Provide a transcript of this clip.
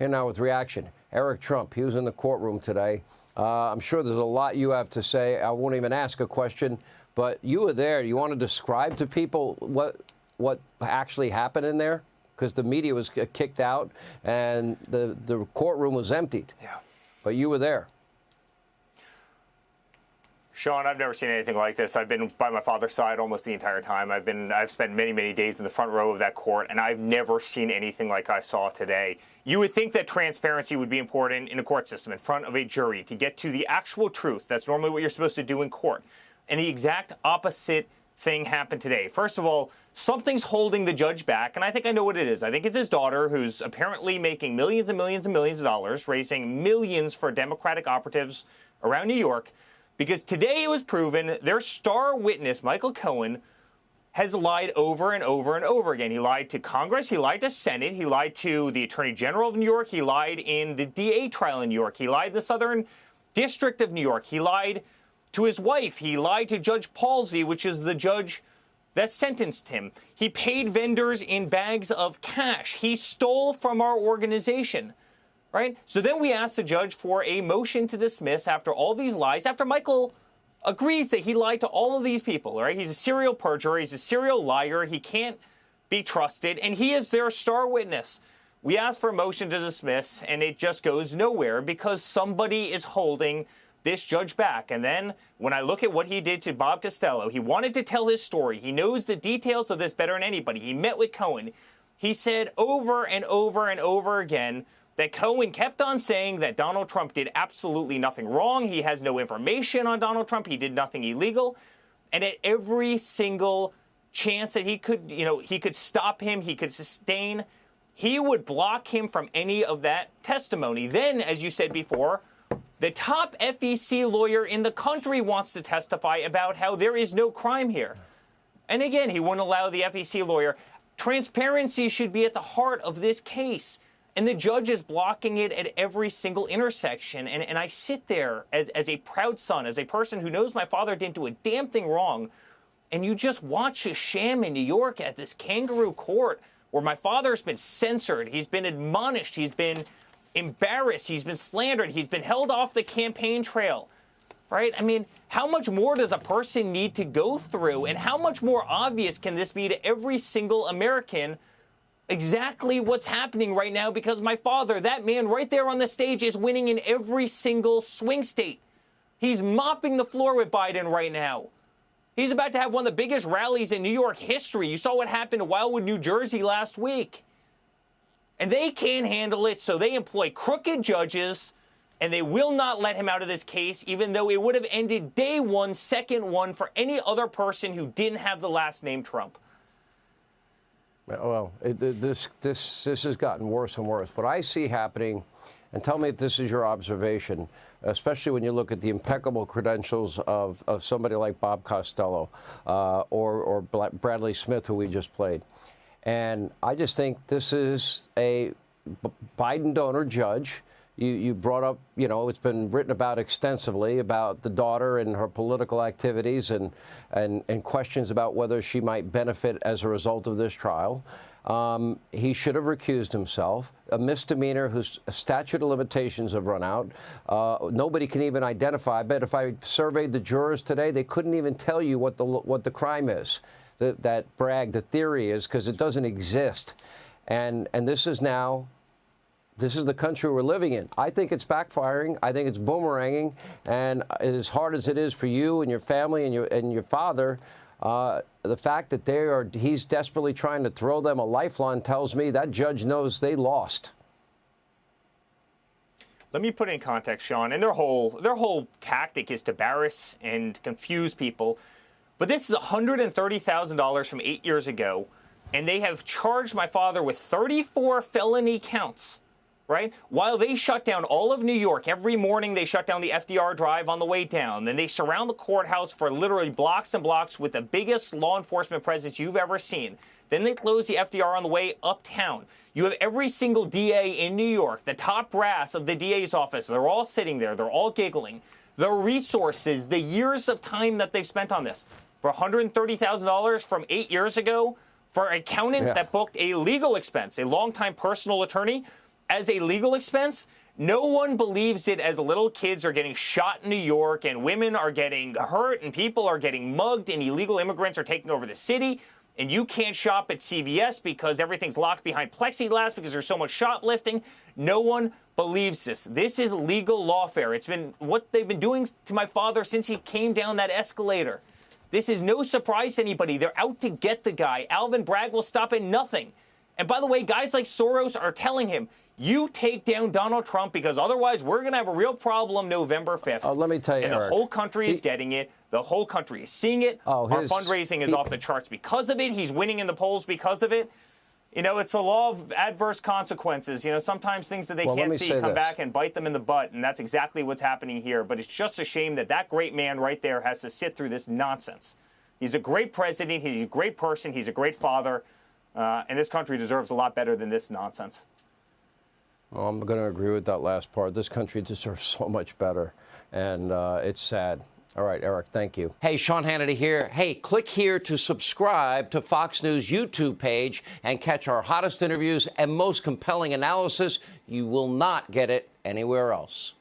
Here now with reaction. Eric Trump, he was in the courtroom today. I'm sure there's a lot you have to say. I won't even ask a question, but you were there. You want to describe to people what actually happened in there? Because the media was kicked out and the courtroom was emptied. Yeah. But you were there. Sean, I've never seen anything like this. I've been by my father's side almost the entire time. I've spent many, many days in the front row of that court, and I've never seen anything like I saw today. You would think that transparency would be important in a court system, in front of a jury, to get to the actual truth. That's normally what you're supposed to do in court. And the exact opposite thing happened today. First of all, something's holding the judge back, and I think I know what it is. I think it's his daughter, who's apparently making millions and millions and millions of dollars, raising millions for Democratic operatives around New York. Because today it was proven their star witness, Michael Cohen, has lied over and over and over again. He lied to Congress. He lied to Senate. He lied to the Attorney General of New York. He lied in the DA trial in New York. He lied in the Southern District of New York. He lied to his wife. He lied to Judge Palsy, which is the judge that sentenced him. He paid vendors in bags of cash. He stole from our organization. Right? So then we asked the judge for a motion to dismiss after all these lies, after Michael agrees that he lied to all of these people. Right? He's a serial perjurer. He's a serial liar. He can't be trusted. And he is their star witness. We asked for a motion to dismiss, and it just goes nowhere because somebody is holding this judge back. And then when I look at what he did to Bob Costello, he wanted to tell his story. He knows the details of this better than anybody. He met with Cohen. He said over and over and over again that Cohen kept on saying that Donald Trump did absolutely nothing wrong. He has no information on Donald Trump. He did nothing illegal. And at every single chance that he could stop him, he could sustain, he would block him from any of that testimony. Then, as you said before, the top FEC lawyer in the country wants to testify about how there is no crime here. And again, he wouldn't allow the FEC lawyer. Transparency should be at the heart of this case. And the judge is blocking it at every single intersection. And I sit there as a proud son, as a person who knows my father didn't do a damn thing wrong. And you just watch a sham in New York at this kangaroo court where my father's been censored. He's been admonished. He's been embarrassed. He's been slandered. He's been held off the campaign trail. Right? I mean, how much more does a person need to go through? And how much more obvious can this be to every single American exactly what's happening right now? Because my father, that man right there on the stage, is winning in every single swing state. He's mopping the floor with Biden right now. He's about to have one of the biggest rallies in New York history. You saw what happened in Wildwood, New Jersey last week. And they can't handle it, so they employ crooked judges, and they will not let him out of this case, even though it would have ended day one, second one, for any other person who didn't have the last name Trump. Well, this has gotten worse and worse. What I see happening, and tell me if this is your observation, especially when you look at the impeccable credentials of somebody like Bob Costello or Bradley Smith, who we just played. And I just think this is a Biden donor judge. You brought up, it's been written about extensively about the daughter and her political activities and questions about whether she might benefit as a result of this trial. He should have recused himself. A misdemeanor whose statute of limitations have run out. Nobody can even identify. I bet if I surveyed the jurors today, they couldn't even tell you what the crime is, that brag, the theory is, because it doesn't exist. And this is the country we're living in. I think it's backfiring. I think it's boomeranging. And as hard as it is for you and your family and your father, the fact that he's desperately trying to throw them a lifeline tells me that judge knows they lost. Let me put it in context, Sean. And their whole tactic is to embarrass and confuse people. But this is $130,000 from 8 years ago, and they have charged my father with 34 felony counts. Right? While they shut down all of New York, every morning they shut down the FDR Drive on the way down. Then they surround the courthouse for literally blocks and blocks with the biggest law enforcement presence you've ever seen. Then they close the FDR on the way uptown. You have every single DA in New York, the top brass of the DA's office. They're all sitting there. They're all giggling. The resources, the years of time that they've spent on this. For $130,000 from 8 years ago, for an accountant that booked a legal expense, a longtime personal attorney, as a legal expense, no one believes it as little kids are getting shot in New York and women are getting hurt and people are getting mugged and illegal immigrants are taking over the city. And you can't shop at CVS because everything's locked behind plexiglass because there's so much shoplifting. No one believes this. This is legal lawfare. It's been what they've been doing to my father since he came down that escalator. This is no surprise to anybody. They're out to get the guy. Alvin Bragg will stop at nothing. And by the way, guys like Soros are telling him, you take down Donald Trump because otherwise we're going to have a real problem November 5th. Let me tell you, and Eric, the whole country is getting it. The whole country is seeing it. Our fundraising is off the charts because of it. He's winning in the polls because of it. You know, it's a law of adverse consequences. You know, sometimes things that they can't see come back and bite them in the butt, and that's exactly what's happening here. But it's just a shame that that great man right there has to sit through this nonsense. He's a great president. He's a great person. He's a great father. And this country deserves a lot better than this nonsense. Well, I'm going to agree with that last part. This country deserves so much better, and it's sad. All right, Eric, thank you. Hey, Sean Hannity here. Hey, click here to subscribe to Fox News YouTube page and catch our hottest interviews and most compelling analysis. You will not get it anywhere else.